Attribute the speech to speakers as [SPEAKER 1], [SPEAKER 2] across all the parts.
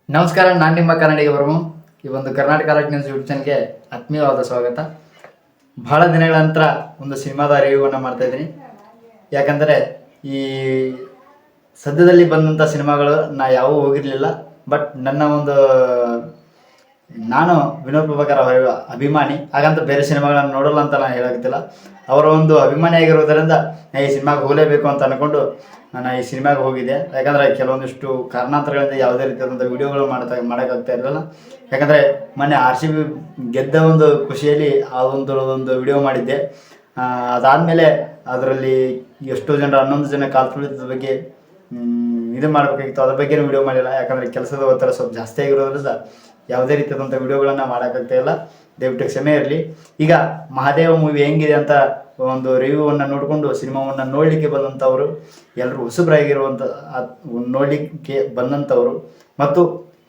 [SPEAKER 1] ನಮಸ್ಕಾರ, ನಾನು ನಿಮ್ಮ ಕನ್ನಡಿಗ ಬರ್ಮು. ಈ ಒಂದು ಕರ್ನಾಟಕ ಅಲರ್ಟ್ ನ್ಯೂಸ್ ಯೂಟ್ಯೂಬ್ ಚಾನಲ್ಗೆ ಆತ್ಮೀಯವಾದ ಸ್ವಾಗತ. ಬಹಳ ದಿನಗಳ ನಂತರ ಒಂದು ಸಿನಿಮಾದ ರಿವ್ಯೂವನ್ನು ಮಾಡ್ತಾ ಇದ್ದೀನಿ. ಯಾಕಂದರೆ ಈ ಸದ್ಯದಲ್ಲಿ ಬಂದಂಥ ಸಿನಿಮಾಗಳು ಯಾವುವೂ ಹೋಗಿರಲಿಲ್ಲ. ಬಟ್ ನನ್ನ ಒಂದು ನಾನು ವಿನೋದ್ ಪ್ರಭಾಕರ್ ಅವರ ಅಭಿಮಾನಿ, ಹಾಗಂತ ಬೇರೆ ಸಿನಿಮಾಗಳನ್ನು ನೋಡಲ್ಲ ಅಂತ ನಾನು ಹೇಳಾಗುತ್ತಿಲ್ಲ. ಅವರ ಒಂದು ಅಭಿಮಾನಿ ಆಗಿರೋದರಿಂದ ಈ ಸಿನಿಮಾಗೆ ಹೋಗಲೇಬೇಕು ಅಂತ ಅಂದ್ಕೊಂಡು ನಾನು ಈ ಸಿನಿಮಾಗೆ ಹೋಗಿದ್ದೆ. ಯಾಕಂದರೆ ಕೆಲವೊಂದಿಷ್ಟು ಕಾರಣಾಂತರಗಳಿಂದ ಯಾವುದೇ ರೀತಿಯಾದಂಥ ವಿಡಿಯೋಗಳು ಮಾಡೋಕ್ಕಾಗ್ತಾ ಇರಲಿಲ್ಲ. ಯಾಕಂದರೆ ಮೊನ್ನೆ RCB ಗೆದ್ದ ಒಂದು ಖುಷಿಯಲ್ಲಿ ಆ ಒಂದು ವಿಡಿಯೋ ಮಾಡಿದ್ದೆ. ಅದಾದಮೇಲೆ ಅದರಲ್ಲಿ ಎಷ್ಟೋ ಜನರು 11 ಜನ ಕಾಲ್ತುಳಿದ ಬಗ್ಗೆ ಇದು ಮಾಡಬೇಕಾಗಿತ್ತು, ಅದ್ರ ಬಗ್ಗೆನೂ ವಿಡಿಯೋ ಮಾಡಿಲ್ಲ. ಯಾಕಂದರೆ ಕೆಲಸದ ಒತ್ತಡ ಸ್ವಲ್ಪ ಜಾಸ್ತಿ ಆಗಿರೋದ್ರಿಂದ ಯಾವುದೇ ರೀತಿಯಾದಂಥ ವಿಡಿಯೋಗಳನ್ನು ಮಾಡೋಕ್ಕಾಗ್ತಾ ಇಲ್ಲ. ದಯವಿಟ್ಟು ಕ್ಷಮೆ ಇರಲಿ. ಈಗ ಮಹಾದೇವ ಮೂವಿ ಹೆಂಗಿದೆ ಅಂತ ಒಂದು ರಿವ್ಯೂವನ್ನು ನೋಡಿಕೊಂಡು ಸಿನಿಮಾವನ್ನು ನೋಡಲಿಕ್ಕೆ ಬಂದಂಥವರು ಎಲ್ಲರೂ ಹೊಸಬರಾಗಿರುವಂಥ ನೋಡಲಿಕ್ಕೆ ಬಂದಂಥವರು ಮತ್ತು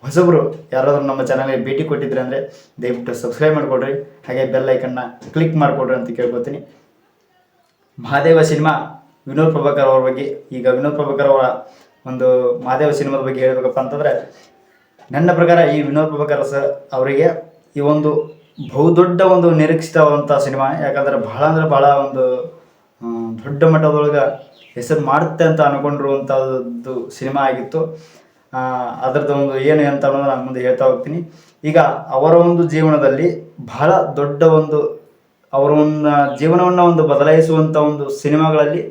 [SPEAKER 1] ಹೊಸಬರು ಯಾರಾದರೂ ನಮ್ಮ ಚಾನಲ್ಗೆ ಭೇಟಿ ಕೊಟ್ಟಿದ್ರೆ ಅಂದರೆ ದಯವಿಟ್ಟು ಸಬ್ಸ್ಕ್ರೈಬ್ ಮಾಡಿಕೊಡ್ರಿ, ಹಾಗೆ ಬೆಲ್ ಐಕನ್ನ ಕ್ಲಿಕ್ ಮಾಡಿಕೊಡ್ರಿ ಅಂತ ಕೇಳ್ಕೊತೀನಿ. ಮಹಾದೇವ ಸಿನಿಮಾ ವಿನೋದ್ ಪ್ರಭಾಕರ್ ಅವ್ರ ಬಗ್ಗೆ, ಈಗ ವಿನೋದ್ ಪ್ರಭಾಕರ್ ಅವರ ಒಂದು ಮಹಾದೇವ ಸಿನಿಮಾದ ಬಗ್ಗೆ ಹೇಳಬೇಕಪ್ಪ ಅಂತಂದರೆ, ನನ್ನ ಪ್ರಕಾರ ಈ ವಿನೋದ್ ಪ್ರಭಾಕರ್ ಸರ್ ಅವರಿಗೆ ಈ ಒಂದು ಬಹುದೊಡ್ಡ ಒಂದು ನಿರೀಕ್ಷಿತವಾದಂಥ ಸಿನಿಮಾ. ಯಾಕಂದರೆ ಭಾಳ ಒಂದು ದೊಡ್ಡ ಮಟ್ಟದೊಳಗೆ ಹೆಸರು ಮಾಡುತ್ತೆ ಅಂತ ಅಂದ್ಕೊಂಡಿರುವಂಥದ್ದು ಸಿನಿಮಾ ಆಗಿತ್ತು. ಅದರದ್ದು ಒಂದು ಏನು ಅಂತ ಅನ್ನೋದು ನಾನು ಮುಂದೆ ಹೇಳ್ತಾ ಹೋಗ್ತೀನಿ. ಈಗ ಅವರ ಒಂದು ಜೀವನದಲ್ಲಿ ಬಹಳ ದೊಡ್ಡ ಒಂದು ಅವರ ಒಂದು ಜೀವನವನ್ನು ಒಂದು ಬದಲಾಯಿಸುವಂಥ ಒಂದು ಸಿನಿಮಾಗಳಲ್ಲಿ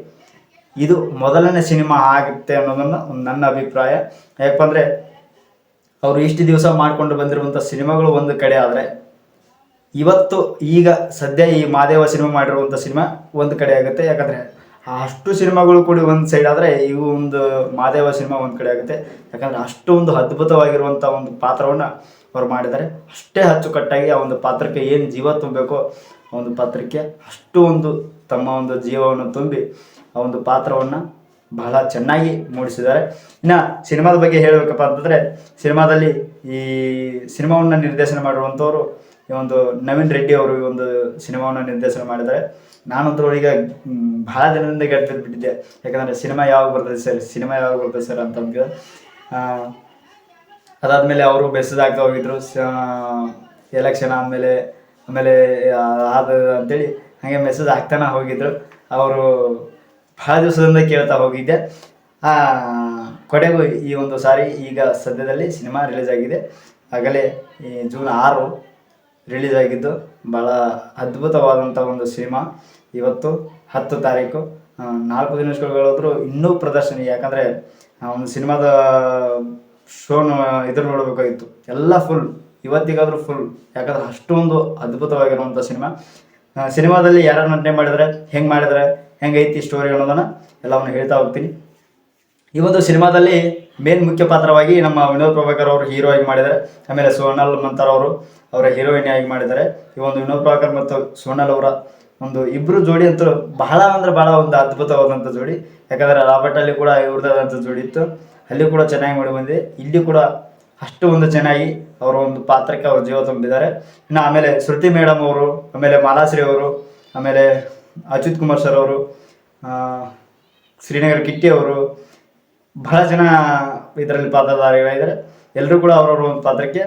[SPEAKER 1] ಇದು ಮೊದಲನೇ ಸಿನಿಮಾ ಆಗುತ್ತೆ ಅನ್ನೋದನ್ನು ನನ್ನ ಅಭಿಪ್ರಾಯ. ಯಾಕಂದರೆ ಅವರು ಇಷ್ಟು ದಿವಸ ಮಾಡಿಕೊಂಡು ಬಂದಿರುವಂಥ ಸಿನಿಮಾಗಳು ಒಂದು ಕಡೆ ಆದರೆ, ಇವತ್ತು ಈಗ ಸದ್ಯ ಈ ಮಹಾದೇವ ಸಿನಿಮಾ ಮಾಡಿರುವಂಥ ಸಿನಿಮಾ ಒಂದು ಕಡೆ ಆಗುತ್ತೆ. ಯಾಕಂದರೆ ಅಷ್ಟು ಸಿನಿಮಾಗಳು ಕೂಡ ಒಂದು ಸೈಡ್ ಆದರೆ, ಇವು ಒಂದು ಮಹಾದೇವ ಸಿನಿಮಾ ಒಂದು ಕಡೆ ಆಗುತ್ತೆ. ಯಾಕಂದರೆ ಅಷ್ಟು ಒಂದು ಅದ್ಭುತವಾಗಿರುವಂಥ ಒಂದು ಪಾತ್ರವನ್ನು ಅವ್ರು ಮಾಡಿದ್ದಾರೆ. ಅಷ್ಟೇ ಅಚ್ಚುಕಟ್ಟಾಗಿ ಆ ಒಂದು ಪಾತ್ರಕ್ಕೆ ಏನು ಜೀವ ತುಂಬಬೇಕೋ ಆ ಒಂದು ಪಾತ್ರಕ್ಕೆ ಅಷ್ಟು ಒಂದು ತಮ್ಮ ಒಂದು ಜೀವವನ್ನು ತುಂಬಿ ಆ ಒಂದು ಪಾತ್ರವನ್ನು ಬಹಳ ಚೆನ್ನಾಗಿ ಮೂಡಿಸಿದ್ದಾರೆ. ಇನ್ನು ಸಿನಿಮಾದ ಬಗ್ಗೆ ಹೇಳಬೇಕಪ್ಪ ಅಂತಂದರೆ, ಸಿನಿಮಾದಲ್ಲಿ ಈ ಸಿನಿಮಾವನ್ನು ನಿರ್ದೇಶನ ಮಾಡಿರುವಂಥವ್ರು ಈ ಒಂದು ನವೀನ್ ರೆಡ್ಡಿ ಅವರು ಈ ಒಂದು ಸಿನಿಮಾವನ್ನು ನಿರ್ದೇಶನ ಮಾಡಿದ್ದಾರೆ. ನಾನಂತೂ ಈಗ ಭಾಳ ದಿನದಿಂದ ಬಿಟ್ಟಿದ್ದೆ. ಯಾಕಂದರೆ ಸಿನಿಮಾ ಯಾವಾಗ ಬರ್ತದೆ ಸರ್ ಅಂತಂದ್ರೆ, ಅದಾದಮೇಲೆ ಅವರು ಬೆಸದಾಗ್ತಾ ಹೋಗಿದ್ರು. ಎಲೆಕ್ಷನ್ ಆಮೇಲೆ ಅದು ಅಂತೇಳಿ ಹಾಗೆ ಮೆಸೇಜ್ ಆಗ್ತಾನೆ ಹೋಗಿದ್ರು. ಅವರು ಭಾಳ ದಿವಸದಿಂದ ಕೇಳ್ತಾ ಹೋಗಿದ್ದೆ. ಕೊನೆಗೂ ಈ ಒಂದು ಸಾರಿ ಈಗ ಸದ್ಯದಲ್ಲಿ ಸಿನಿಮಾ ರಿಲೀಸ್ ಆಗಿದೆ. ಆಗಲೇ ಈ ಜೂನ್ 6 ರಿಲೀಸ್ ಆಗಿದ್ದು ಭಾಳ ಅದ್ಭುತವಾದಂಥ ಒಂದು ಸಿನಿಮಾ. ಇವತ್ತು 10 ತಾರೀಕು, 4 ದಿನಗಳಾದರೂ ಇನ್ನೂ ಪ್ರದರ್ಶನ. ಯಾಕಂದರೆ ಒಂದು ಸಿನಿಮಾದ ಶೋನ ನೋಡಬೇಕಾಗಿತ್ತು, ಎಲ್ಲ ಫುಲ್, ಇವತ್ತಿಗಾದರೂ ಫುಲ್. ಯಾಕಂದರೆ ಅಷ್ಟೊಂದು ಅದ್ಭುತವಾಗಿರುವಂಥ ಸಿನಿಮಾದಲ್ಲಿ ಯಾರು ನಟನೆ ಮಾಡಿದರೆ, ಹೆಂಗೈತಿ ಸ್ಟೋರಿ ಅನ್ನೋದನ್ನು ಎಲ್ಲವನ್ನು ಹೇಳ್ತಾ ಹೋಗ್ತೀನಿ. ಈ ಒಂದು ಸಿನಿಮಾದಲ್ಲಿ ಮೇನ್ ಮುಖ್ಯ ಪಾತ್ರವಾಗಿ ನಮ್ಮ ವಿನೋದ್ ಪ್ರಭಾಕರ್ ಅವರು ಹೀರೋ ಆಗಿ ಮಾಡಿದ್ದಾರೆ. ಆಮೇಲೆ ಸೋನಲ್ ಮಂತರ್ ಅವರು ಅವರ ಹೀರೋಯಿನ್ ಆಗಿ ಮಾಡಿದ್ದಾರೆ. ಈ ಒಂದು ವಿನೋದ್ ಪ್ರಭಾಕರ್ ಮತ್ತು ಸೋನಲ್ ಅವರ ಒಂದು ಇಬ್ಬರು ಜೋಡಿ ಅಂತೂ ಬಹಳ ಒಂದು ಅದ್ಭುತವಾದಂಥ ಜೋಡಿ. ಯಾಕಂದರೆ ರಾಬರ್ಟಲ್ಲಿ ಕೂಡ ಇವ್ರದ್ದಾದಂಥ ಜೋಡಿ ಇತ್ತು, ಅಲ್ಲಿ ಕೂಡ ಚೆನ್ನಾಗಿ ಮಾಡಿ ಬಂದಿದೆ. ಇಲ್ಲಿ ಕೂಡ ಅಷ್ಟು ಒಂದು ಚೆನ್ನಾಗಿ ಅವರ ಒಂದು ಪಾತ್ರಕ್ಕೆ ಅವ್ರ ಜೀವ ತುಂಬಿದ್ದಾರೆ. ಇನ್ನು ಆಮೇಲೆ ಶ್ರುತಿ ಮೇಡಮ್ ಅವರು, ಆಮೇಲೆ ಮಾಲಾಶ್ರೀ ಅವರು, ಆಮೇಲೆ ಅಚ್ಯುತ್ ಕುಮಾರ್ ಸರ್ ಅವರು, ಶ್ರೀನಗರ್ ಕಿಟ್ಟಿ ಅವರು, ಬಹಳ ಜನ ಇದರಲ್ಲಿ ಪಾತ್ರಧಾರಿಗಳಿದ್ದಾರೆ. ಎಲ್ಲರೂ ಕೂಡ ಅವರವ್ರ ಒಂದು ಪಾತ್ರಕ್ಕೆ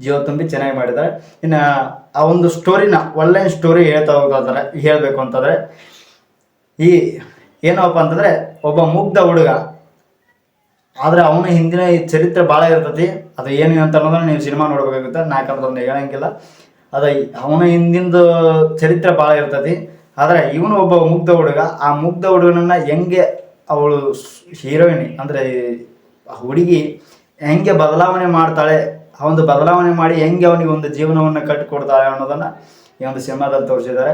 [SPEAKER 1] ಜೀವ ತುಂಬಿ ಚೆನ್ನಾಗಿ ಮಾಡಿದ್ದಾರೆ. ಇನ್ನು ಆ ಒಂದು ಸ್ಟೋರಿನ ಒನ್ಲೈನ್ ಸ್ಟೋರಿ ಹೇಳಬೇಕು ಅಂತಂದರೆ, ಈ ಏನಪ್ಪ ಅಂತಂದರೆ, ಒಬ್ಬ ಮುಗ್ಧ ಹುಡುಗ, ಆದರೆ ಅವನ ಹಿಂದಿನ ಈ ಚರಿತ್ರೆ ಭಾಳ ಇರ್ತೈತಿ. ಅದು ಏನು ಅಂತ ಅನ್ನೋದನ್ನ ನೀವು ಸಿನಿಮಾ ನೋಡ್ಬೇಕಾಗುತ್ತೆ. ಯಾಕಂದ್ರೆ ಹೇಳಂಗಿಲ್ಲ. ಅದು ಅವನ ಹಿಂದಿಂದು ಚರಿತ್ರೆ ಭಾಳ ಇರ್ತೈತಿ. ಆದರೆ ಇವನು ಒಬ್ಬ ಮುಗ್ಧ ಹುಡುಗ. ಆ ಮುಗ್ಧ ಹುಡುಗನನ್ನು ಹೆಂಗೆ ಅವಳು ಹೀರೋಯಿನಿ ಅಂದರೆ ಹುಡುಗಿ ಹೆಂಗೆ ಬದಲಾವಣೆ ಮಾಡ್ತಾಳೆ, ಆ ಒಂದು ಬದಲಾವಣೆ ಮಾಡಿ ಹೆಂಗೆ ಅವನಿಗೆ ಒಂದು ಜೀವನವನ್ನು ಕಟ್ಟಿಕೊಡ್ತಾಳೆ ಅನ್ನೋದನ್ನು ಈ ಒಂದು ಸಿನಿಮಾದಲ್ಲಿ ತೋರಿಸಿದ್ದಾರೆ.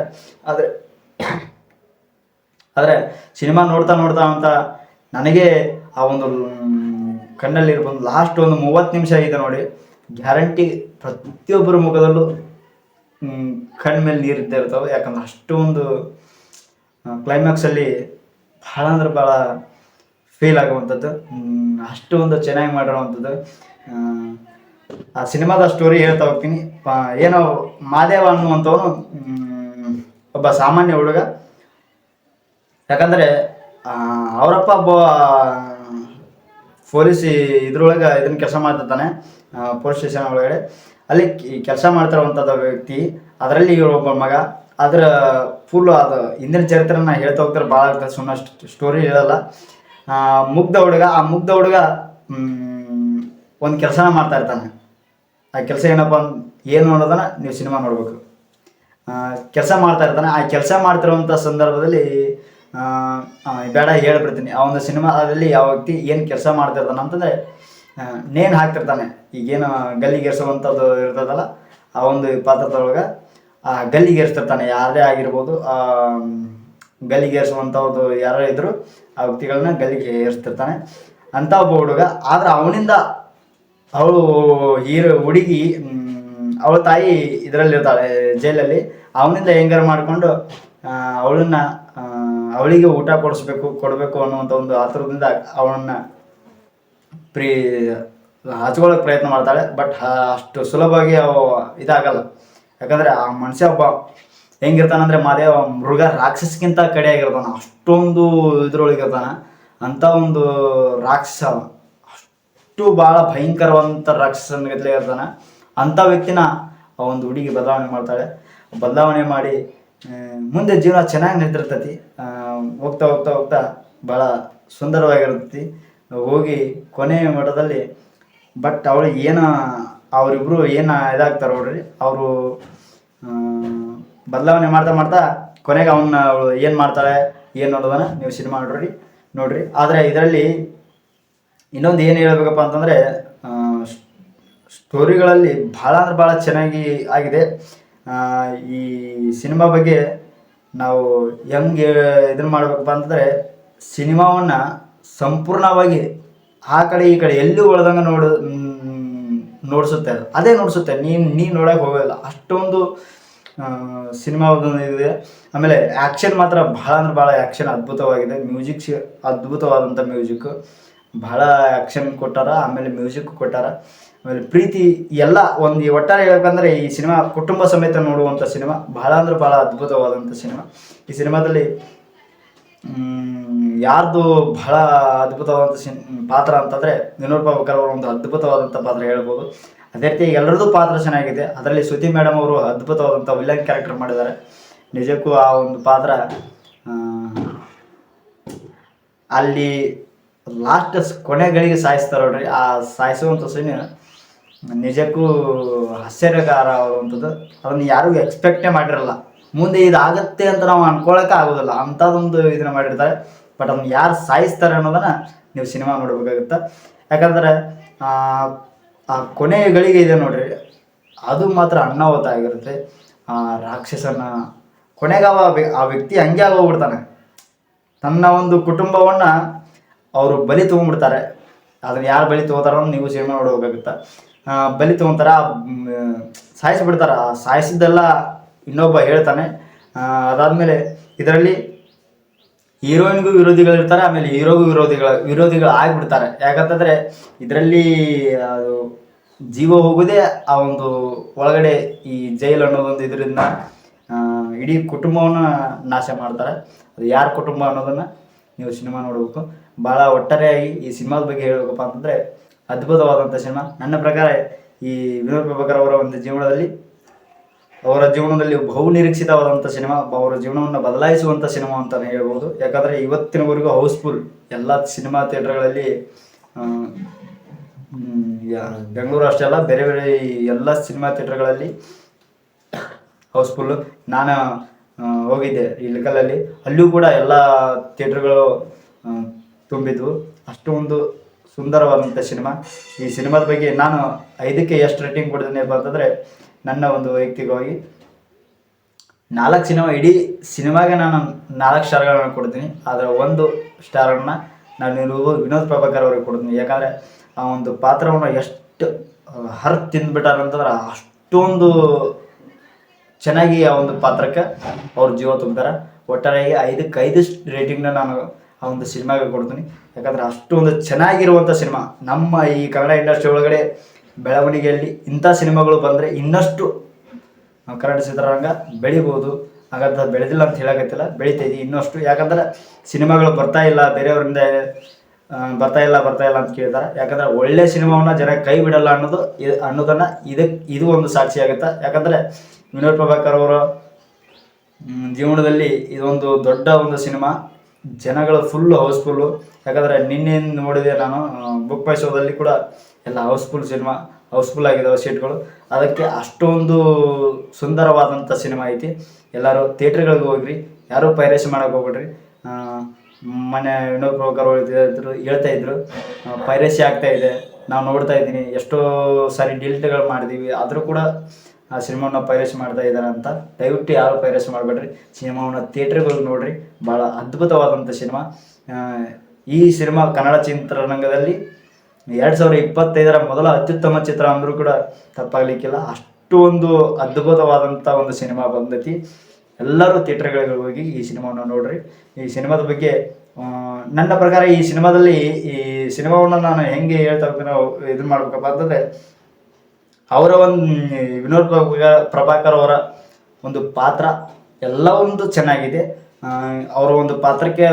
[SPEAKER 1] ಆದರೆ ಸಿನಿಮಾ ನೋಡ್ತಾ ಅಂತ ನನಗೆ ಆ ಒಂದು ಕಣ್ಣಲ್ಲಿರ್ಬೋದು ಲಾಸ್ಟ್ ಒಂದು 30 ನಿಮಿಷ ಇದೆ ನೋಡಿ, ಗ್ಯಾರಂಟಿ ಪ್ರತಿಯೊಬ್ಬರ ಮುಖದಲ್ಲೂ ಕಣ್ಣ ಮೇಲೆ ನೀರಿದ್ದೇ ಇರ್ತವೆ. ಯಾಕಂದ್ರೆ ಅಷ್ಟು ಒಂದು ಕ್ಲೈಮ್ಯಾಕ್ಸಲ್ಲಿ ಭಾಳ ಫೀಲ್ ಆಗುವಂಥದ್ದು, ಅಷ್ಟು ಒಂದು ಚೆನ್ನಾಗಿ ಮಾಡಿರುವಂಥದ್ದು. ಆ ಸಿನಿಮಾದ ಸ್ಟೋರಿ ಹೇಳ್ತಾ ಹೋಗ್ತೀನಿ. ಏನೋ ಮಹಾದೇವ ಅನ್ನುವಂಥವನು ಒಬ್ಬ ಸಾಮಾನ್ಯ ಹುಡುಗ. ಯಾಕಂದರೆ ಅವರಪ್ಪ ಒಬ್ಬ ಪೊಲೀಸ್ ಇದ್ರೊಳಗೆ ಇದನ್ನ ಕೆಲಸ ಮಾಡ್ತಿರ್ತಾನೆ, ಪೊಲೀಸ್ ಸ್ಟೇಷನ್ ಒಳಗಡೆ. ಅಲ್ಲಿ ಕೆಲಸ ಮಾಡ್ತಿರುವಂಥದ್ದು ವ್ಯಕ್ತಿ, ಅದರಲ್ಲಿ ಒಬ್ಬ ಮಗ. ಅದರ ಫುಲ್ ಅದು ಹಿಂದಿನ ಚರಿತ್ರೆನ ಹೇಳ್ತಾ ಹೋಗ್ತಾರೆ, ಭಾಳ ಆಗ್ತದೆ, ಸುಮ್ಮನೆ ಸ್ಟೋರಿ ಹೇಳಲ್ಲ. ಮುಗ್ಧ ಹುಡುಗ, ಆ ಮುಗ್ಧ ಹುಡುಗ ಒಂದು ಕೆಲಸನ ಮಾಡ್ತಾ ಇರ್ತಾನೆ. ಆ ಕೆಲಸ ಏನಪ್ಪ ಏನು ಅನ್ನೋದನ್ನ ನೀವು ಸಿನಿಮಾ ನೋಡ್ಬೇಕು. ಕೆಲಸ ಮಾಡ್ತಾ ಇರ್ತಾನೆ. ಆ ಕೆಲಸ ಮಾಡ್ತಿರುವಂಥ ಸಂದರ್ಭದಲ್ಲಿ ಬೇಡ ಹೇಳ್ಬಿಡ್ತೀನಿ, ಆ ಒಂದು ಸಿನಿಮಾದಲ್ಲಿ ಯಾವ ವ್ಯಕ್ತಿ ಏನು ಕೆಲಸ ಮಾಡ್ತಿರ್ತಾನೆ ಅಂತಂದರೆ ನೇಣು ಹಾಕ್ತಿರ್ತಾನೆ. ಈಗೇನು ಗಲ್ಲಿಗೇರಿಸುವಂಥದ್ದು ಇರ್ತದಲ್ಲ, ಆ ಒಂದು ಪಾತ್ರದೊಳಗೆ ಗಲ್ಲಿಗೇರಿಸ್ತಿರ್ತಾನೆ. ಯಾರೇ ಆಗಿರ್ಬೋದು, ಗಲ್ಲಿಗೇರಿಸುವಂಥವ್ರದ್ದು ಯಾರೇ ಇದ್ದರೂ ಆ ವ್ಯಕ್ತಿಗಳನ್ನ ಗಲ್ಲಿಗೆ ಏರಿಸ್ತಿರ್ತಾನೆ ಅಂತ ಒಬ್ಬ ಹುಡುಗ. ಆದ್ರೆ ಅವನಿಂದ ಅವಳು ಹುಡುಗಿ, ಅವಳ ತಾಯಿ ಇದರಲ್ಲಿರ್ತಾಳೆ ಜೈಲಲ್ಲಿ. ಅವನಿಂದ ಹೆಂಗಾರ ಮಾಡಿಕೊಂಡು ಅವಳಿಗೆ ಊಟ ಕೊಡಬೇಕು ಅನ್ನುವಂಥ ಒಂದು ಆತುರದಿಂದ ಅವಳನ್ನು ಹಚ್ಕೊಳ್ಳೋಕೆ ಪ್ರಯತ್ನ ಮಾಡ್ತಾಳೆ. ಬಟ್ ಅಷ್ಟು ಸುಲಭವಾಗಿ ಇದಾಗಲ್ಲ. ಯಾಕಂದರೆ ಆ ಮನುಷ್ಯ ಒಬ್ಬ ಹೆಂಗಿರ್ತಾನಂದರೆ ಮಾದೇವ ಮೃಗ, ರಾಕ್ಷಸಕ್ಕಿಂತ ಕಡೆಯಾಗಿರ್ತಾನೆ. ಅಷ್ಟೊಂದು ಇದ್ರೊಳಗಿರ್ತಾನೆ. ಅಂಥ ಒಂದು ರಾಕ್ಷಸ, ಅಷ್ಟು ಭಾಳ ಭಯಂಕರವಂಥ ರಾಕ್ಷಸನ ಗತ್ಲೆ ಇರ್ತಾನೆ. ಅಂಥ ವ್ಯಕ್ತಿನ ಆ ಒಂದು ಹುಡುಗಿ ಬದಲಾವಣೆ ಮಾಡಿ ಮುಂದೆ ಜೀವನ ಚೆನ್ನಾಗಿ ನಿಂತಿರ್ತೈತಿ. ಹೋಗ್ತಾ ಹೋಗ್ತಾ ಹೋಗ್ತಾ ಭಾಳ ಸುಂದರವಾಗಿರ್ತೈತಿ. ಹೋಗಿ ಕೊನೆಯ ಮಟ್ಟದಲ್ಲಿ ಬಟ್ ಅವಳು ಅವರಿಬ್ಬರು ಇದಾಗ್ತಾರೆ ನೋಡ್ರಿ. ಅವರು ಬದಲಾವಣೆ ಮಾಡ್ತಾ ಕೊನೆಗೆ ಅವಳು ಏನು ಮಾಡ್ತಾಳೆ ಏನು ಅನ್ನೋದನ್ನು ನೀವು ಸಿನಿಮಾ ನೋಡ್ರಿ. ಆದರೆ ಇದರಲ್ಲಿ ಇನ್ನೊಂದು ಏನು ಹೇಳ್ಬೇಕಪ್ಪ ಅಂತಂದರೆ, ಸ್ಟೋರಿಗಳಲ್ಲಿ ಭಾಳ ಅಂದ್ರೆ ಭಾಳ ಚೆನ್ನಾಗಿ ಆಗಿದೆ. ಈ ಸಿನಿಮಾ ಬಗ್ಗೆ ನಾವು ಹೆಂಗೆ ಇದನ್ನು ಮಾಡಬೇಕಪ್ಪ ಅಂತಂದರೆ, ಸಿನಿಮಾವನ್ನು ಸಂಪೂರ್ಣವಾಗಿ ಆ ಕಡೆ ಈ ಕಡೆ ಎಲ್ಲೂ ಒಳದಂಗೆ ನೋಡಿಸುತ್ತೆ. ಅದೇ ನೋಡಿಸುತ್ತೆ, ನೀನು ನೋಡೋಕೆ ಹೋಗೋಲ್ಲ. ಅಷ್ಟೊಂದು ಸಿನಿಮಾದೊಂದು ಇದೆ. ಆಮೇಲೆ ಆ್ಯಕ್ಷನ್ ಮಾತ್ರ ಭಾಳ ಅಂದ್ರೆ ಭಾಳ ಆ್ಯಕ್ಷನ್ ಅದ್ಭುತವಾಗಿದೆ. ಅದ್ಭುತವಾದಂಥ ಮ್ಯೂಸಿಕ್, ಭಾಳ ಆ್ಯಕ್ಷನ್ ಕೊಟ್ಟಾರ. ಆಮೇಲೆ ಮ್ಯೂಸಿಕ್ ಕೊಟ್ಟಾರ. ಆಮೇಲೆ ಪ್ರೀತಿ ಎಲ್ಲ ಒಂದು ಒಟ್ಟಾರೆ ಹೇಳ್ಬೇಕಂದ್ರೆ ಈ ಸಿನಿಮಾ ಕುಟುಂಬ ಸಮೇತ ನೋಡುವಂಥ ಸಿನಿಮಾ. ಭಾಳ ಅಂದ್ರೆ ಭಾಳ ಅದ್ಭುತವಾದಂಥ ಸಿನಿಮಾ. ಈ ಸಿನಿಮಾದಲ್ಲಿ ಯಾರ್ದು ಬಹಳ ಅದ್ಭುತವಾದಂಥ ಪಾತ್ರ ಅಂತಂದರೆ ವಿನೋದ್ ಪ್ರಭಾಕರ್ ಅವರ ಒಂದು ಅದ್ಭುತವಾದಂಥ ಪಾತ್ರ ಹೇಳ್ಬೋದು. ಅದೇ ರೀತಿ ಎಲ್ಲರದ್ದು ಪಾತ್ರ ಚೆನ್ನಾಗಿದೆ. ಅದರಲ್ಲಿ ಶ್ರುತಿ ಮೇಡಮ್ ಅವರು ಅದ್ಭುತವಾದಂಥ ವಿಲನ್ ಕ್ಯಾರೆಕ್ಟರ್ ಮಾಡಿದ್ದಾರೆ. ನಿಜಕ್ಕೂ ಆ ಒಂದು ಪಾತ್ರ ಅಲ್ಲಿ ಲಾಸ್ಟ್ ಕೊನೆಗಳಿಗೆ ಸಾಯಿಸ್ತಾರೆ ನೋಡ್ರಿ. ಆ ಸಾಯಿಸುವಂಥ ಸೀನ್ ನಿಜಕ್ಕೂ ಆಶ್ಚರ್ಯಕರವಾದಂಥದ್ದು. ಅದನ್ನು ಯಾರಿಗೂ ಎಕ್ಸ್ಪೆಕ್ಟೇ ಮಾಡಿರಲ್ಲ. ಮುಂದೆ ಇದಾಗತ್ತೆ ಅಂತ ನಾವು ಅನ್ಕೊಳ್ಳೋಕೆ ಆಗೋದಿಲ್ಲ, ಅಂಥದ್ದೊಂದು ಇದನ್ನು ಮಾಡಿರ್ತಾರೆ. ಬಟ್ ಅದನ್ನು ಯಾರು ಸಾಯಿಸ್ತಾರೆ ಅನ್ನೋದನ್ನು ನೀವು ಸಿನಿಮಾ ನೋಡಬೇಕಾಗುತ್ತೆ. ಯಾಕಂದರೆ ಆ ಕೊನೆಗಳಿಗೆ ಇದೆ ನೋಡ್ರಿ, ಅದು ಮಾತ್ರ ಅನ್ನಾಹುತ ಆಗಿರುತ್ತೆ. ಆ ರಾಕ್ಷಸನ ಕೊನೆಗೆ ಆ ವ್ಯಕ್ತಿ ಹಂಗೆ ಆಗೋಗ್ಬಿಡ್ತಾನೆ. ತನ್ನ ಒಂದು ಕುಟುಂಬವನ್ನು ಅವರು ಬಲಿ ತೊಗೊಂಡ್ಬಿಡ್ತಾರೆ. ಅದನ್ನು ಯಾರು ಬಲಿ ತೊಗೋತಾರೋ ನೀವು ಸಿನಿಮಾ ನೋಡಬೇಕಾಗುತ್ತೆ. ಬಲಿ ತೊಗೊತಾರೆ, ಸಾಯಿಸಿಬಿಡ್ತಾರೆ. ಸಾಯಿಸಿದ್ದೆಲ್ಲ ಇನ್ನೊಬ್ಬ ಹೇಳ್ತಾನೆ. ಅದಾದಮೇಲೆ ಇದರಲ್ಲಿ ಹೀರೋಯಿನ್ಗೂ ವಿರೋಧಿಗಳಿರ್ತಾರೆ, ಆಮೇಲೆ ಹೀರೋಗೂ ವಿರೋಧಿಗಳು ಆಗಿಬಿಡ್ತಾರೆ. ಯಾಕಂತಂದರೆ ಇದರಲ್ಲಿ ಅದು ಜೀವ ಹೋಗೋದೇ ಆ ಒಂದು ಒಳಗಡೆ ಈ ಜೈಲು ಅನ್ನೋದೊಂದು ಇದರಿಂದ ಇಡೀ ಕುಟುಂಬವನ್ನು ನಾಶ ಮಾಡ್ತಾರೆ. ಅದು ಯಾರ ಕುಟುಂಬ ಅನ್ನೋದನ್ನು ನೀವು ಸಿನಿಮಾ ನೋಡಬೇಕು. ಭಾಳ ಒಟ್ಟಾರೆಯಾಗಿ ಈ ಸಿನಿಮಾದ ಬಗ್ಗೆ ಹೇಳಬೇಕಪ್ಪ ಅಂತಂದರೆ ಅದ್ಭುತವಾದಂಥ ಸಿನಿಮಾ. ನನ್ನ ಪ್ರಕಾರ ಈ ವಿನೋದ್ ಪ್ರಭಾಕರ್ ಅವರ ಒಂದು ಅವರ ಜೀವನದಲ್ಲಿ ಬಹು ನಿರೀಕ್ಷಿತವಾದಂಥ ಸಿನಿಮಾ, ಅವರ ಜೀವನವನ್ನು ಬದಲಾಯಿಸುವಂಥ ಸಿನಿಮಾ ಅಂತಲೇ ಹೇಳ್ಬೋದು. ಯಾಕಂದರೆ ಇವತ್ತಿನವರೆಗೂ ಹೌಸ್ಫುಲ್ ಎಲ್ಲ ಸಿನಿಮಾ ಥಿಯೇಟ್ರ್ಗಳಲ್ಲಿ, ಬೆಂಗಳೂರು ಅಷ್ಟೇ ಅಲ್ಲ, ಬೇರೆ ಬೇರೆ ಎಲ್ಲ ಸಿನಿಮಾ ಥಿಯೇಟ್ರ್ಗಳಲ್ಲಿ ಹೌಸ್ಫುಲ್ಲು. ನಾನು ಹೋಗಿದ್ದೆ ಇಳಕಲ್ಲಲ್ಲಿ, ಅಲ್ಲಿಯೂ ಕೂಡ ಎಲ್ಲ ಥಿಯೇಟ್ರ್ಗಳು ತುಂಬಿದ್ವು. ಅಷ್ಟೊಂದು ಸುಂದರವಾದಂಥ ಸಿನಿಮಾ. ಈ ಸಿನಿಮಾದ ಬಗ್ಗೆ ನಾನು 5ಕ್ಕೆ ಎಷ್ಟು ರೇಟಿಂಗ್ ಕೊಡ್ತೀನಿ ಅಂತಂದರೆ, ನನ್ನ ಒಂದು ವೈಯಕ್ತಿಕವಾಗಿ 4 ಸಿನಿಮಾ, ಇಡೀ ಸಿನಿಮಾಗೆ ನಾನು 4 ಸ್ಟಾರ್ಗಳನ್ನು ಕೊಡ್ತೀನಿ. ಆದರೆ 1 ಸ್ಟಾರನ್ನು ನಾನು ವಿನೋದ್ ಪ್ರಭಾಕರ್ ಅವ್ರಿಗೆ ಕೊಡ್ತೀನಿ. ಯಾಕಂದರೆ ಆ ಒಂದು ಪಾತ್ರವನ್ನು ಎಷ್ಟು ತಿಂದ್ಬಿಟ್ಟಾರಂತಂದ್ರೆ ಅಷ್ಟೊಂದು ಚೆನ್ನಾಗಿ ಆ ಒಂದು ಪಾತ್ರಕ್ಕೆ ಅವ್ರು ಜೀವ ತುಂಬ್ತಾರೆ. ಒಟ್ಟಾರೆಯಾಗಿ 5ಕ್ಕೆ 5 ರೇಟಿಂಗ್ನ ನಾನು ಆ ಒಂದು ಸಿನಿಮಾಗೆ ಕೊಡ್ತೀನಿ. ಯಾಕಂದರೆ ಅಷ್ಟೊಂದು ಚೆನ್ನಾಗಿರುವಂಥ ಸಿನಿಮಾ. ನಮ್ಮ ಈ ಕನ್ನಡ ಇಂಡಸ್ಟ್ರಿ ಒಳಗಡೆ ಬೆಳವಣಿಗೆಯಲ್ಲಿ ಇಂಥ ಸಿನಿಮಾಗಳು ಬಂದರೆ ಇನ್ನಷ್ಟು ಕನ್ನಡ ಚಿತ್ರರಂಗ ಬೆಳಿಬೋದು. ಹಾಗಂತ ಬೆಳೆದಿಲ್ಲ ಅಂತ ಹೇಳಕತ್ತಿಲ್ಲ, ಬೆಳಿತೈತಿ ಇನ್ನಷ್ಟು. ಯಾಕಂದ್ರೆ ಸಿನಿಮಾಗಳು ಬರ್ತಾ ಇಲ್ಲ, ಬೇರೆಯವರಿಂದ ಬರ್ತಾ ಇಲ್ಲ ಅಂತ ಕೇಳ್ತಾರೆ. ಯಾಕಂದರೆ ಒಳ್ಳೆ ಸಿನಿಮಾವನ್ನ ಜನ ಕೈ ಬಿಡಲ್ಲ ಅನ್ನೋದನ್ನು ಇದು ಒಂದು ಸಾಕ್ಷಿ ಆಗುತ್ತೆ. ಯಾಕಂದರೆ ವಿನೋದ್ ಪ್ರಭಾಕರ್ ಅವರ ಜೀವನದಲ್ಲಿ ಇದೊಂದು ದೊಡ್ಡ ಒಂದು ಸಿನಿಮಾ. ಜನಗಳು ಫುಲ್ಲು ಹೌಸ್ಫುಲ್ಲು. ಯಾಕಂದರೆ ನಿನ್ನೆ ನೋಡಿದೆ ನಾನು, ಬುಕ್ ಮೈ ಶೋದಲ್ಲಿ ಕೂಡ ಎಲ್ಲ ಹೌಸ್ಫುಲ್ ಆಗಿದ್ದಾವೆ ಸೀಟ್ಗಳು. ಅದಕ್ಕೆ ಅಷ್ಟೊಂದು ಸುಂದರವಾದಂಥ ಸಿನಿಮಾ ಐತಿ. ಎಲ್ಲರೂ ಥಿಯೇಟ್ರ್ಗಳಿಗೆ ಹೋಗ್ರಿ, ಯಾರೂ ಪೈರೇಸಿ ಮಾಡೋಕೆ ಹೋಗ್ಬೇಡ್ರಿ. ಮೊನ್ನೆ ವಿನೋದ್ ಪ್ರಭಾಕರ್ ಹೇಳ್ತಾ ಇದ್ರು ಪೈರೇಸಿ ಆಗ್ತಾಯಿದೆ, ನಾವು ನೋಡ್ತಾ ಇದ್ದೀನಿ, ಎಷ್ಟೋ ಸಾರಿ ಡಿಲೀಟ್ಗಳು ಮಾಡಿದ್ದೀವಿ, ಆದರೂ ಕೂಡ ಆ ಸಿನಿಮಾವನ್ನ ಪೈರೇಸಿ ಮಾಡ್ತಾ ಇದ್ದಾರೆ ಅಂತ. ದಯವಿಟ್ಟು ಯಾರು ಪೈರೇಸಿ ಮಾಡಬೇಡ್ರಿ, ಸಿನಿಮಾವನ್ನು ಥಿಯೇಟ್ರಿಗೆ ಹೋಗಿ ನೋಡಿರಿ. ಭಾಳ ಅದ್ಭುತವಾದಂಥ ಸಿನಿಮಾ. ಈ ಸಿನಿಮಾ ಕನ್ನಡ ಚಿತ್ರರಂಗದಲ್ಲಿ 2025ರ ಮೊದಲ ಅತ್ಯುತ್ತಮ ಚಿತ್ರ ಅಂದರೂ ಕೂಡ ತಪ್ಪಾಗಲಿಕ್ಕಿಲ್ಲ. ಅಷ್ಟು ಒಂದು ಅದ್ಭುತವಾದಂಥ ಒಂದು ಸಿನಿಮಾ ಬಂದೈತಿ. ಎಲ್ಲರೂ ಥಿಯೇಟ್ರ್ಗಳಿಗೆ ಹೋಗಿ ಈ ಸಿನಿಮಾವನ್ನು ನೋಡ್ರಿ. ಈ ಸಿನಿಮಾದ ಬಗ್ಗೆ ನನ್ನ ಪ್ರಕಾರ ಈ ಸಿನಿಮಾವನ್ನು ನಾನು ಹೆಂಗೆ ಹೇಳ್ತಾ ಹೋಗ್ತೀನಿ, ಇದನ್ನು ಮಾಡ್ಬೇಕಪ್ಪ ಅಂತಂದರೆ, ಅವರ ವಿನೋದ್ ಪ್ರಭಾಕರ್ ಅವರ ಒಂದು ಪಾತ್ರ ಎಲ್ಲ ಒಂದು ಚೆನ್ನಾಗಿದೆ. ಅವರ ಒಂದು ಪಾತ್ರಕ್ಕೆ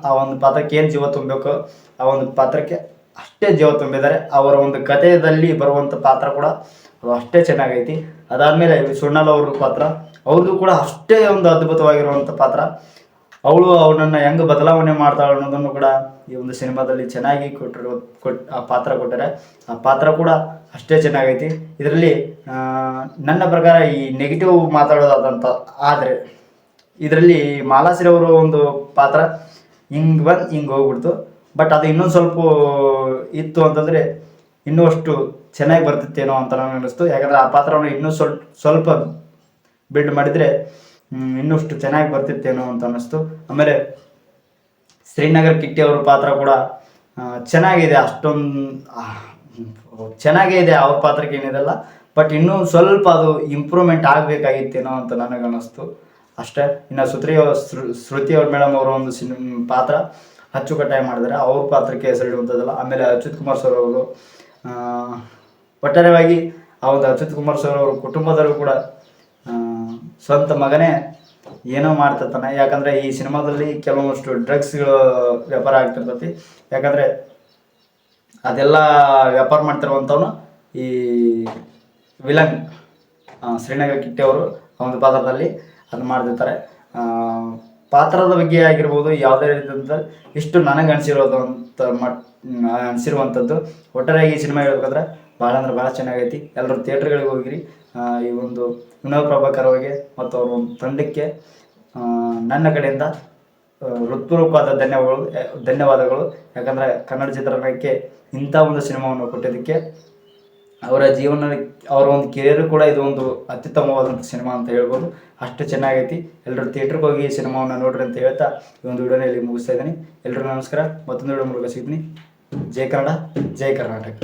[SPEAKER 1] ಆ ಒಂದು ಪಾತ್ರಕ್ಕೆ ಏನು ಜೀವ ತುಂಬಬೇಕೋ ಆ ಒಂದು ಪಾತ್ರಕ್ಕೆ ಅಷ್ಟೇ ಜೀವ ತುಂಬಿದ್ದಾರೆ. ಅವರ ಒಂದು ಕಥೆಯಲ್ಲಿ ಬರುವಂಥ ಪಾತ್ರ ಕೂಡ ಅದು ಅಷ್ಟೇ ಚೆನ್ನಾಗೈತಿ. ಅದಾದಮೇಲೆ ಸುಣ್ಣಲ್ ಅವ್ರ ಪಾತ್ರ, ಅವ್ರದ್ದು ಕೂಡ ಅಷ್ಟೇ ಒಂದು ಅದ್ಭುತವಾಗಿರುವಂಥ ಪಾತ್ರ. ಅವನನ್ನು ಹೆಂಗೆ ಬದಲಾವಣೆ ಮಾಡ್ತಾಳೆ ಅನ್ನೋದನ್ನು ಕೂಡ ಈ ಒಂದು ಸಿನಿಮಾದಲ್ಲಿ ಚೆನ್ನಾಗಿ ಆ ಪಾತ್ರ ಕೊಟ್ಟರೆ. ಆ ಪಾತ್ರ ಕೂಡ ಅಷ್ಟೇ ಚೆನ್ನಾಗೈತಿ. ಇದರಲ್ಲಿ ನನ್ನ ಪ್ರಕಾರ ಈ ನೆಗೆಟಿವ್ ಮಾತಾಡೋದಾದಂಥ ಆದರೆ ಇದರಲ್ಲಿ ಮಾಲಾಶ್ರೀ ಅವರ ಒಂದು ಪಾತ್ರ ಹಿಂಗೆ ಹೋಗ್ಬಿಡ್ತು. ಬಟ್ ಅದು ಇನ್ನೊಂದು ಸ್ವಲ್ಪ ಇತ್ತು ಅಂತಂದರೆ ಇನ್ನೂ ಅಷ್ಟು ಚೆನ್ನಾಗಿ ಬರ್ತಿತ್ತೇನೋ ಅಂತ ನನಗೆ ಅನ್ನಿಸ್ತು. ಯಾಕಂದರೆ ಆ ಪಾತ್ರವನ್ನು ಇನ್ನೂ ಸ್ವಲ್ಪ ಬಿಲ್ಡ್ ಮಾಡಿದರೆ ಇನ್ನಷ್ಟು ಚೆನ್ನಾಗಿ ಬರ್ತಿತ್ತೇನೋ ಅಂತ ಅನ್ನಿಸ್ತು. ಆಮೇಲೆ ಶ್ರೀನಗರ್ ಕಿಟ್ಟಿ ಅವ್ರ ಪಾತ್ರ ಕೂಡ ಚೆನ್ನಾಗಿದೆ, ಅಷ್ಟೊಂದು ಚೆನ್ನಾಗೇ ಇದೆ. ಅವ್ರ ಪಾತ್ರಕ್ಕೆ ಏನಿದೆಲ್ಲ, ಬಟ್ ಇನ್ನೂ ಸ್ವಲ್ಪ ಅದು ಇಂಪ್ರೂವ್ಮೆಂಟ್ ಆಗಬೇಕಾಗಿತ್ತೇನೋ ಅಂತ ನನಗೆ ಅನ್ನಿಸ್ತು ಅಷ್ಟೇ. ಇನ್ನು ಶ್ರುತಿ ಅವ್ರ ಮೇಡಮ್ ಅವರ ಒಂದು ಪಾತ್ರ ಅಚ್ಚುಕಟ್ಟಾಗಿ ಮಾಡಿದ್ದಾರೆ. ಅವ್ರ ಪಾತ್ರಕ್ಕೆ ಹೆಸರಿಡುವಂಥದ್ದಲ್ಲ. ಆಮೇಲೆ ಅಚ್ಯುತ್ ಕುಮಾರ್ ಸರ್ ಅವರು ಒಟ್ಟಾರೆಯಾಗಿ ಆ ಒಂದು ಅಚ್ಯುತ್ ಕುಮಾರ್ ಸರ್ ಅವ್ರ ಕುಟುಂಬದಲ್ಲೂ ಕೂಡ ಸ್ವಂತ ಮಗನೇ ಏನೋ ಮಾಡ್ತಿರ್ತಾನೆ. ಯಾಕಂದರೆ ಈ ಸಿನಿಮಾದಲ್ಲಿ ಕೆಲವೊಂದಷ್ಟು ಡ್ರಗ್ಸ್ಗಳು ವ್ಯಾಪಾರ ಆಗ್ತಿರ್ತೈತಿ. ಯಾಕಂದರೆ ಅದೆಲ್ಲ ವ್ಯಾಪಾರ ಮಾಡ್ತಿರುವಂಥವನು ಈ ವಿಲನ್ ಶ್ರೀನಗರ್ ಕಿಟ್ಟಿ ಅವರು ಆ ಒಂದು ಪಾತ್ರದಲ್ಲಿ ಅದು ಮಾಡ್ತಿರ್ತಾರೆ. ಪಾತ್ರದ ಬಗ್ಗೆ ಆಗಿರ್ಬೋದು, ಯಾವುದೇ ರೀತಿಯಿಂದ ಇಷ್ಟು ನನಗೆ ಅನಿಸಿರುವಂಥದ್ದು. ಒಟ್ಟಾರೆಯಾಗಿ ಈ ಸಿನಿಮಾ ಹೇಳ್ಬೇಕಂದ್ರೆ ಭಾಳ ಅಂದ್ರೆ ಭಾಳ ಚೆನ್ನಾಗೈತಿ. ಎಲ್ಲರೂ ಥಿಯೇಟ್ರ್ಗಳಿಗೆ ಹೋಗಿರಿ. ಈ ಒಂದು ವಿನೋದ್ ಪ್ರಭಾಕರ್ ಅವರಿಗೆ ಮತ್ತು ಅವ್ರ ಒಂದು ತಂಡಕ್ಕೆ ನನ್ನ ಕಡೆಯಿಂದ ಹೃತ್ಪೂರ್ವಕವಾದ ಧನ್ಯವಾದಗಳು. ಯಾಕಂದರೆ ಕನ್ನಡ ಚಿತ್ರರಂಗಕ್ಕೆ ಇಂಥ ಒಂದು ಸಿನಿಮಾವನ್ನು ಕೊಟ್ಟಿದ್ದಕ್ಕೆ, ಅವರ ಅವರ ಒಂದು ಕೆರಿಯರು ಕೂಡ ಇದು ಒಂದು ಅತ್ಯುತ್ತಮವಾದಂಥ ಸಿನಿಮಾ ಅಂತ ಹೇಳ್ಬೋದು. ಅಷ್ಟು ಚೆನ್ನಾಗೈತಿ. ಎಲ್ಲರೂ ಥಿಯೇಟ್ರಿಗೆ ಹೋಗಿ ಈ ಸಿನಿಮಾವನ್ನು ನೋಡ್ರಿ ಅಂತ ಹೇಳ್ತಾ ಈ ಒಂದು ವಿಡಿಯೋನ ಇಲ್ಲಿ ಮುಗಿಸ್ತಾ ಇದ್ದೀನಿ. ಎಲ್ಲರಿಗೂ ನಮಸ್ಕಾರ. ಮತ್ತೊಂದು ವಿಡಿಯೋ ಮೂಲಕ ಸಿಗ್ತೀನಿ. ಜೈ ಕನ್ನಡ, ಜೈ ಕರ್ನಾಟಕ.